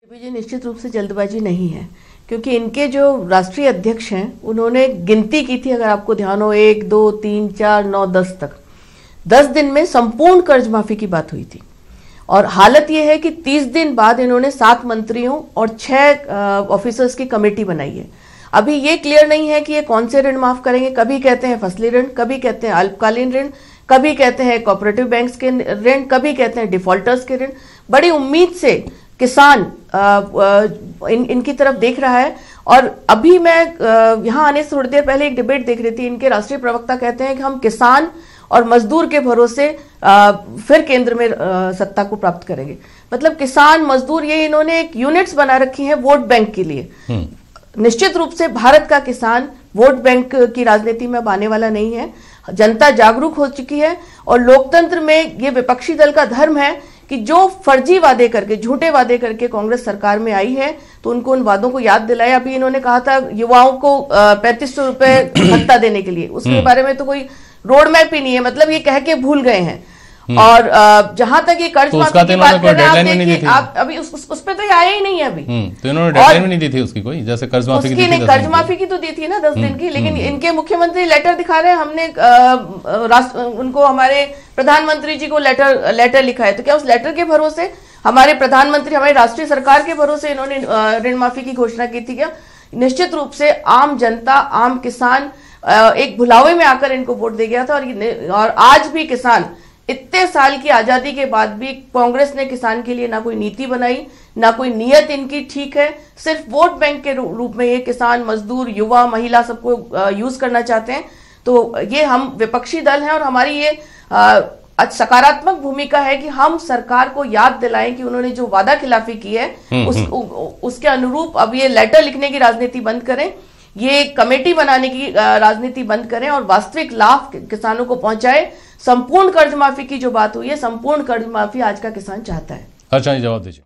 जी निश्चित रूप से जल्दबाजी नहीं है, क्योंकि इनके जो राष्ट्रीय अध्यक्ष हैं उन्होंने गिनती की थी, अगर आपको ध्यान हो, 1 2 3 4 9 10 तक 10 दिन में संपूर्ण कर्ज माफी की बात हुई थी। और हालत यह है कि 30 दिन बाद इन्होंने 7 मंत्रियों और 6 ऑफिसर्स की कमेटी बनाई है। अभी ये क्लियर नहीं है कि ये कौन से ऋण माफ करेंगे। कभी कहते हैं फसली ऋण, कभी कहते हैं अल्पकालीन ऋण, कभी कहते हैं कोऑपरेटिव बैंक्स के ऋण, कभी कहते हैं डिफॉल्टर्स के ऋण। बड़ी उम्मीद से किसान इनकी तरफ देख रहा है। और अभी मैं यहाँ आने से थोड़ी देर पहले एक डिबेट देख रही थी। इनके राष्ट्रीय प्रवक्ता कहते हैं कि हम किसान और मजदूर के भरोसे फिर केंद्र में सत्ता को प्राप्त करेंगे। मतलब किसान मजदूर, ये इन्होंने एक यूनिट्स बना रखी है वोट बैंक के लिए। निश्चित रूप से भारत का किसान वोट बैंक की राजनीति में अब आने वाला नहीं है। जनता जागरूक हो चुकी है और लोकतंत्र में ये विपक्षी दल का धर्म है कि जो फर्जी वादे करके, झूठे वादे करके कांग्रेस सरकार में आई है तो उनको उन वादों को याद दिलाए। अभी इन्होंने कहा था युवाओं को 3500 रुपए भत्ता देने के लिए, उसके बारे में तो कोई रोड मैप ही नहीं है। मतलब ये कह के भूल गए हैं। और जहां तक ये कर्ज माफी की बात कर रहे हैं, आप देखिए, आप अभी उस पे तो ये आया ही नहीं है अभी। तो इन्होंने डेडलाइन भी नहीं दी थी उसकी कोई, जैसे कर्ज माफी की नहीं, कर्ज माफी की तो दी थी ना 10 दिन की। लेकिन इनके मुख्यमंत्री लेटर दिखा रहे हैं, हमने उनको, हमारे प्रधानमंत्री जी को लेटर लिखा है। तो क्या उस लेटर के भरोसे हमारे प्रधानमंत्री, हमारी राष्ट्रीय सरकार के भरोसे इन्होंने ऋण माफी की घोषणा की थी क्या? निश्चित रूप से आम जनता, आम किसान एक भुलावे में आकर इनको वोट दे गया था। और आज भी किसान, इतने साल की आजादी के बाद भी कांग्रेस ने किसान के लिए ना कोई नीति बनाई, ना कोई नीयत इनकी ठीक है। सिर्फ वोट बैंक के रूप में ये किसान, मजदूर, युवा, महिला सबको यूज करना चाहते हैं। तो ये हम विपक्षी दल हैं और हमारी ये सकारात्मक भूमिका है कि हम सरकार को याद दिलाएं कि उन्होंने जो वादा खिलाफी की है उसके अनुरूप अब ये लेटर लिखने की राजनीति बंद करें, ये कमेटी बनाने की राजनीति बंद करें और वास्तविक लाभ किसानों को पहुंचाए। संपूर्ण कर्ज माफी की जो बात हुई है, संपूर्ण कर्ज माफी आज का किसान चाहता है। अच्छा, जवाब दीजिए।